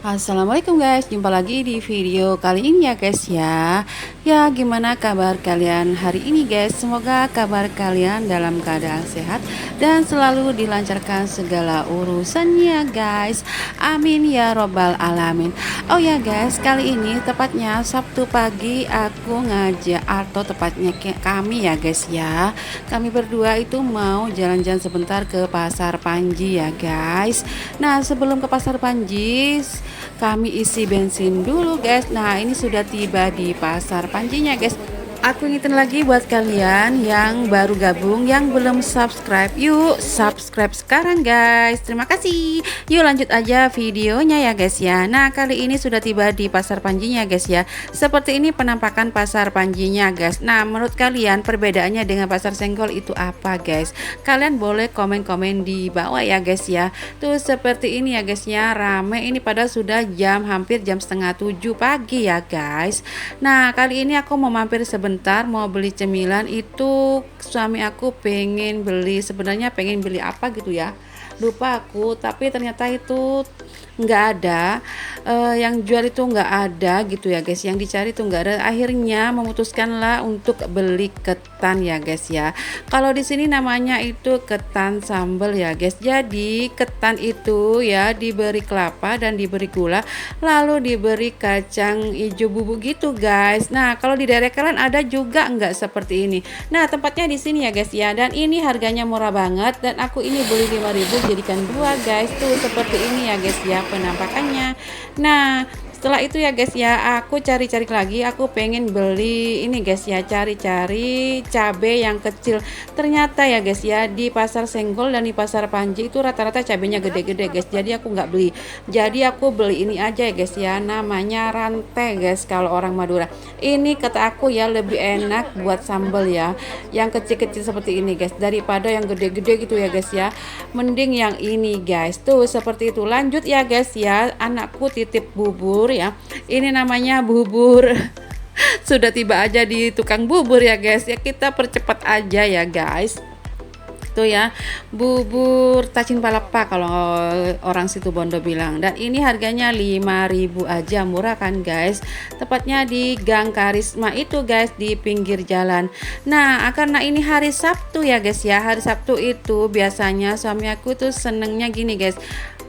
Assalamualaikum guys, jumpa lagi di video kali ini ya guys ya. Ya, gimana kabar kalian hari ini guys? Semoga kabar kalian dalam keadaan sehat dan selalu dilancarkan segala urusannya guys. Amin ya robbal alamin. Oh ya guys, kali ini tepatnya Sabtu pagi aku ngajak, atau tepatnya kami ya guys ya. Kami berdua itu mau jalan-jalan sebentar ke Pasar Panji ya guys. Nah, sebelum ke Pasar Panji kami isi bensin dulu guys. Nah, ini sudah tiba di Pasar Panjinya guys. Aku ingetin lagi buat kalian yang baru gabung, yang belum subscribe, yuk subscribe sekarang guys. Terima kasih. Yuk lanjut aja videonya ya guys ya. Nah, kali ini sudah tiba di Pasar Panjinya guys ya. Seperti ini penampakan Pasar Panjinya guys. Nah, menurut kalian perbedaannya dengan Pasar Senggol itu apa guys? Kalian boleh komen-komen di bawah ya guys ya. Tuh seperti ini ya guys ya, rame ini, pada sudah hampir jam setengah 7 pagi ya guys. Nah, kali ini aku mau mampir sebentar, mau beli cemilan. Itu suami aku sebenarnya pengen beli apa gitu ya, lupa aku, tapi ternyata itu nggak ada, yang jual itu nggak ada gitu ya guys, yang dicari itu nggak ada. Akhirnya memutuskanlah untuk beli ketan ya guys ya. Kalau di sini namanya itu ketan sambal ya guys. Jadi ketan itu ya diberi kelapa dan diberi gula, lalu diberi kacang hijau bubuk gitu guys. Nah, kalau di daerah kalian ada juga nggak seperti ini? Nah, tempatnya di sini ya guys ya, dan ini harganya murah banget, dan aku ini beli 5.000 jadikan dua guys. Tuh seperti ini ya guys ya penampakannya. Nah, setelah itu ya guys ya, aku cari-cari lagi, aku pengen beli ini guys ya, cari-cari cabai yang kecil. Ternyata ya guys ya, di Pasar Senggol dan di Pasar Panji itu rata-rata cabenya gede-gede guys, jadi aku nggak beli. Jadi aku beli ini aja ya guys ya, namanya rantai guys kalau orang Madura. Ini kata aku ya lebih enak buat sambal ya, yang kecil-kecil seperti ini guys, daripada yang gede-gede gitu ya guys ya. Mending yang ini guys. Tuh seperti itu. Lanjut ya guys ya, anakku titip bubur ya, ini namanya bubur sudah tiba aja di tukang bubur ya guys ya, kita percepat aja ya guys. Tuh ya, bubur Tacin Palapa kalau orang situ Bondo bilang, dan ini harganya 5.000 aja, murah kan guys. Tepatnya di Gang Karisma itu guys, di pinggir jalan. Nah, karena ini hari Sabtu ya guys ya, hari Sabtu itu biasanya suami aku tuh senengnya gini guys,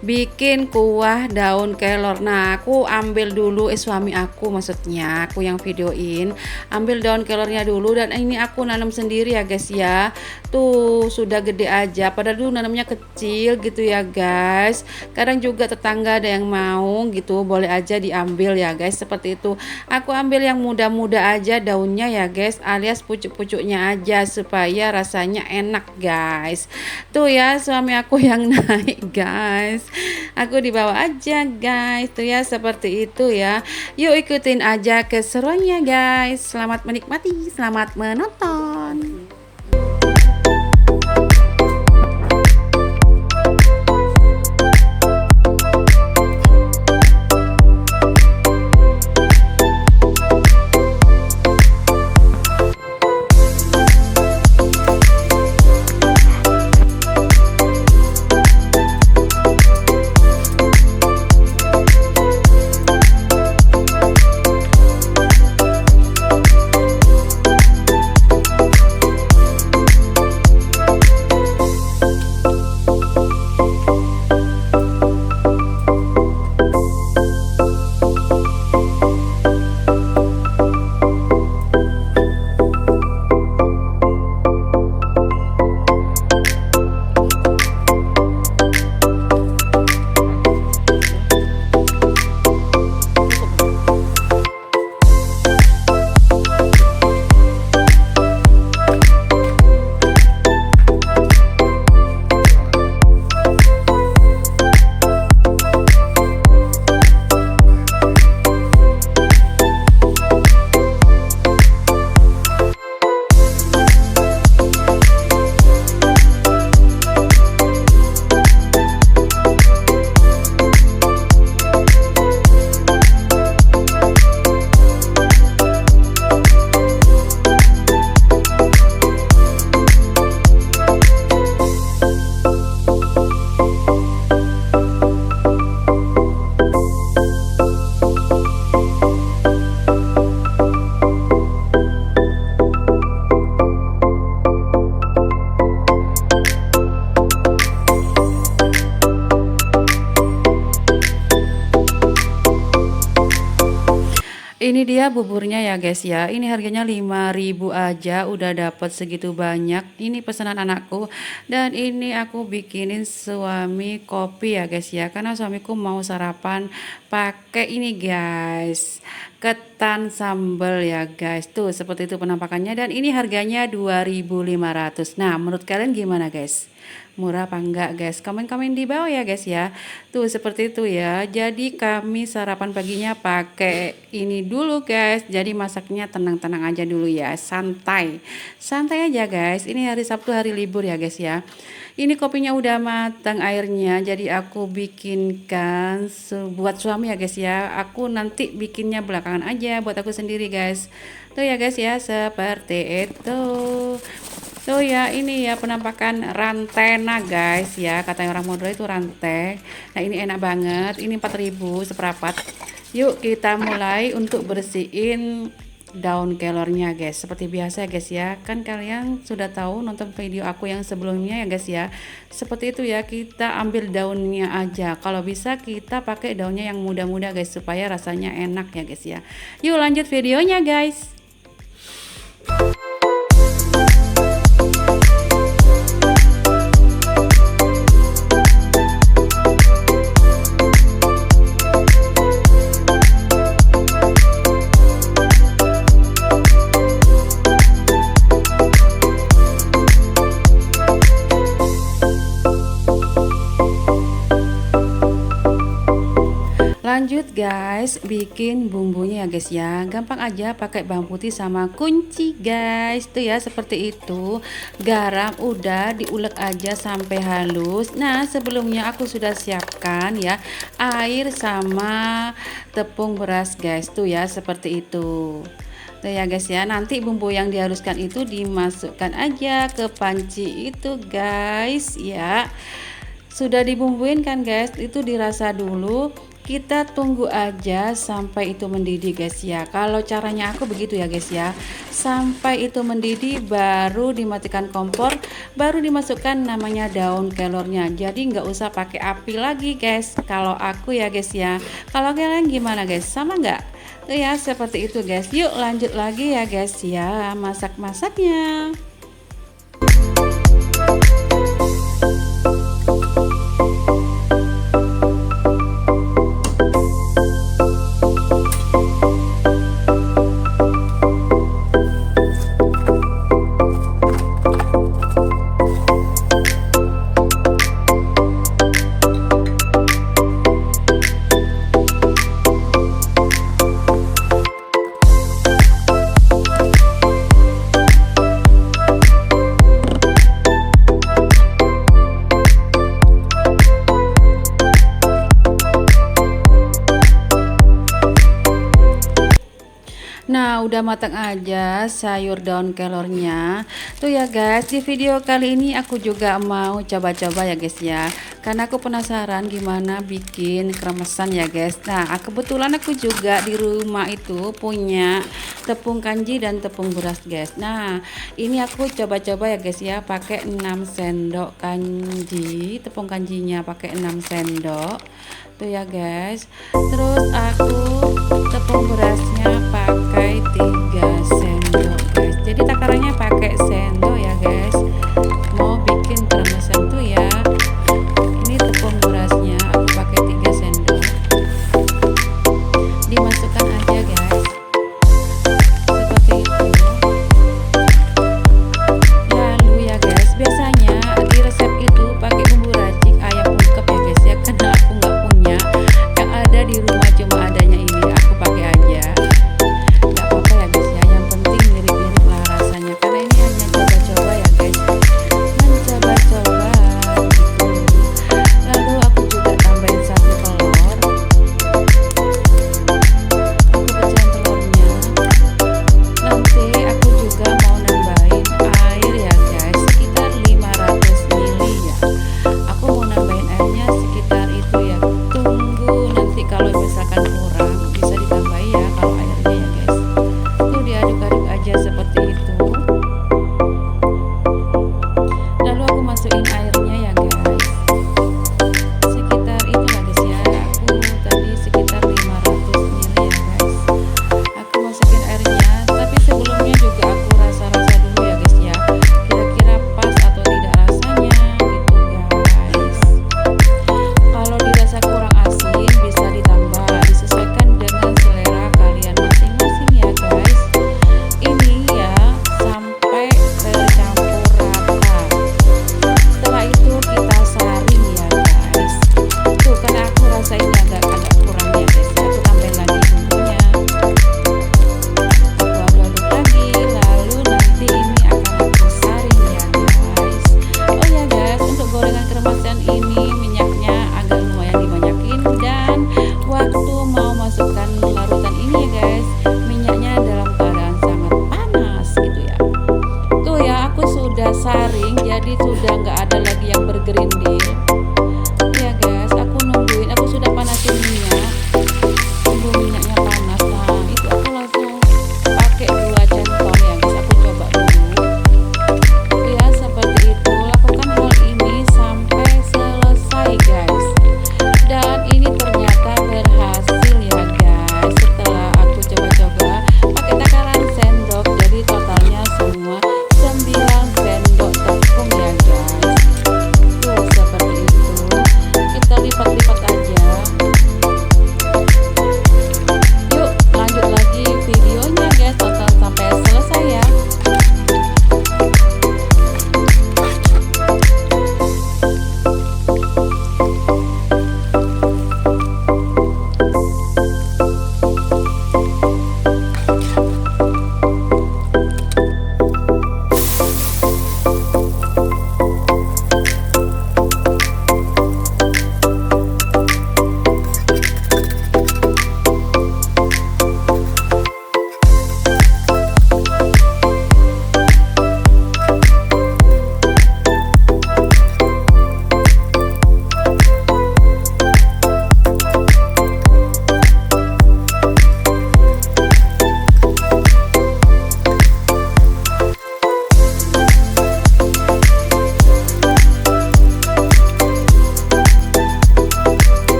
bikin kuah daun kelor. Nah, aku ambil dulu, suami aku maksudnya, aku yang videoin, ambil daun kelornya dulu, dan ini aku nanam sendiri ya guys ya. Tuh sudah gede aja, padahal dulu nanamnya kecil gitu ya guys. Kadang juga tetangga ada yang mau gitu, boleh aja diambil ya guys, seperti itu. Aku ambil yang muda-muda aja daunnya ya guys, alias pucuk-pucuknya aja supaya rasanya enak guys. Tuh ya, suami aku yang naik guys, aku dibawa aja guys. Tuh ya, seperti itu ya. Yuk ikutin aja keseruannya guys. Selamat menikmati, selamat menonton. Ini dia buburnya ya guys ya. Ini harganya 5.000 aja udah dapat segitu banyak. Ini pesanan anakku dan ini aku bikinin suami kopi ya guys ya. Karena suamiku mau sarapan pakai ini guys. Ketan sambal ya guys. Tuh seperti itu penampakannya dan ini harganya 2.500. Nah, menurut kalian gimana guys? Murah apa enggak guys? Komen-komen di bawah ya guys ya. Tuh seperti itu ya. Jadi kami sarapan paginya pakai ini dulu guys. Jadi masaknya tenang-tenang aja dulu ya. Santai. Santai aja guys. Ini hari Sabtu, hari libur ya guys ya. Ini kopinya udah matang airnya. Jadi aku bikinkan buat suami ya guys ya. Aku nanti bikinnya belakangan aja buat aku sendiri guys. Tuh ya guys ya, seperti itu. Tuh ya, ini ya penampakan rantena guys ya, katanya orang Madura itu rantai. Nah ini enak banget, ini 4.000 seperapat. Yuk kita mulai untuk bersihin daun kelornya guys. Seperti biasa ya guys ya, kan kalian sudah tahu nonton video aku yang sebelumnya ya guys ya. Seperti itu ya, kita ambil daunnya aja. Kalau bisa kita pakai daunnya yang muda-muda guys, supaya rasanya enak ya guys ya. Yuk lanjut videonya guys. Lanjut guys, bikin bumbunya ya guys ya. Gampang aja pakai bawang putih sama kunci guys. Tuh ya seperti itu. Garam udah diulek aja sampai halus. Nah, sebelumnya aku sudah siapkan ya air sama tepung beras guys. Tuh ya seperti itu. Tuh ya guys ya, nanti bumbu yang dihaluskan itu dimasukkan aja ke panci itu guys ya. Sudah dibumbuin kan guys, itu dirasa dulu. Kita tunggu aja sampai itu mendidih guys ya. Kalau caranya aku begitu ya guys ya. Sampai itu mendidih baru dimatikan kompor, baru dimasukkan namanya daun kelornya. Jadi nggak usah pakai api lagi guys. Kalau aku ya guys ya. Kalau kalian gimana guys? Sama nggak? Tuh ya seperti itu guys. Yuk lanjut lagi ya guys ya, masak-masaknya. Nah udah matang aja sayur daun kelornya. Tuh ya guys, di video kali ini aku juga mau coba-coba ya guys ya, karena aku penasaran gimana bikin kremesan ya guys. Nah kebetulan aku juga di rumah itu punya tepung kanji dan tepung beras guys. Nah ini aku coba-coba ya guys ya, pakai 6 sendok kanji, tepung kanjinya pakai 6 sendok. Tuh ya guys, terus aku tepung berasnya pakai 3 sendok guys. Jadi takarannya pakai sendok ya guys. Mau bikin kremesan tuh ya, ini tepung berasnya aku pakai 3 sendok. Dimasukkan aja guys, seperti itu. Lalu ya guys, biasanya di resep itu pakai bumbu racik ayam ungkep ya guys ya, karena aku nggak punya. Yang ada di rumah cuma adanya ini, aku pakai aja. Nggak apa-apa ya guys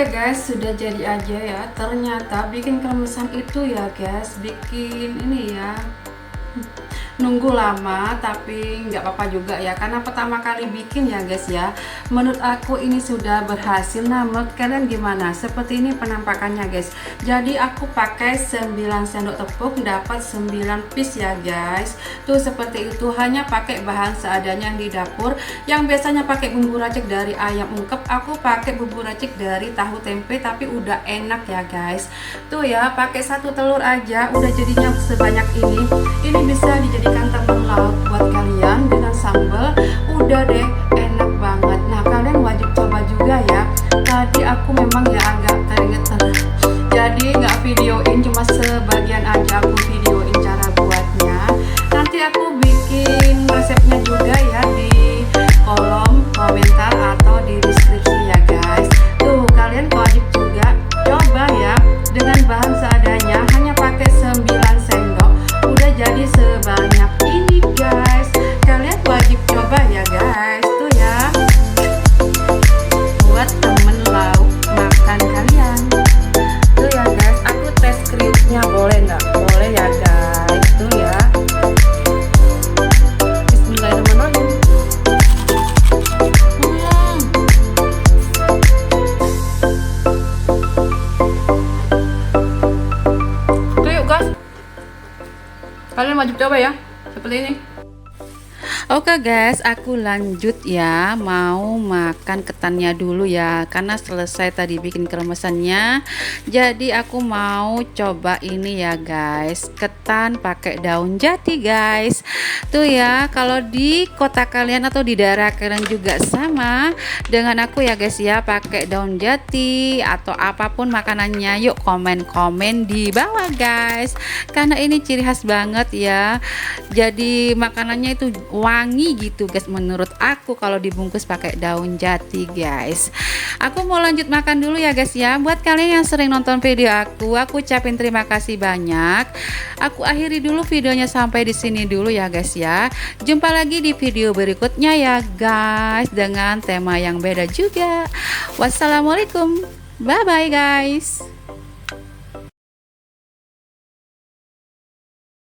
Oke guys, sudah jadi aja ya. Ternyata bikin kremesan itu ya guys, bikin ini ya, nunggu lama, tapi nggak apa-apa juga ya, karena pertama kali bikin ya guys ya. Menurut aku ini sudah berhasil. Nah, menurut kalian gimana? Seperti ini penampakannya guys. Jadi aku pakai 9 sendok tepung, dapat 9 piece ya guys. Tuh seperti itu, hanya pakai bahan seadanya yang di dapur. Yang biasanya pakai bumbu racik dari ayam ungkep, aku pakai bumbu racik dari tahu tempe, tapi udah enak ya guys. Tuh ya, pakai 1 telur aja udah jadinya sebanyak ini. Ini bisa dijadikan teman lauk buat kalian dengan sambal. Udah deh, enak banget. Nah, kalian wajib coba juga ya. Tadi aku memang ya agak teringet, jadi nggak videoin, cuma sebagian aja aku videoin cara buatnya. Nanti aku bikin resepnya juga ya di kolom komentar atau di deskripsi ya guys. Tuh, kalian wajib juga coba ya, dengan bahan seadanya, hanya pakai 9 sendok udah jadi sebanyak ini guys. Kalian wajib coba ya guys. Tuh ya, buat temen lauk makan kalian. Tuh ya guys, aku tes kriuknya boleh nggak? Boleh ya guys. Tuh ya, bismillahirrahmanirrahim. Tuh yuk guys, kalian wajib coba ya, seperti ini. Oke guys, aku lanjut ya, mau makan ketannya dulu ya, karena selesai tadi bikin kremesannya. Jadi aku mau coba ini ya guys, ketan pakai daun jati guys. Tuh ya, kalau di kota kalian atau di daerah kalian juga sama dengan aku ya guys ya, pakai daun jati atau apapun makanannya, yuk komen-komen di bawah guys, karena ini ciri khas banget ya. Jadi makanannya itu wangi gitu guys, menurut aku kalau dibungkus pakai daun jati guys. Aku mau lanjut makan dulu ya guys ya. Buat kalian yang sering nonton video aku ucapin terima kasih banyak. Aku akhiri dulu videonya sampai di sini dulu ya guys ya. Jumpa lagi di video berikutnya ya guys, dengan tema yang beda juga. Wassalamualaikum, bye bye guys.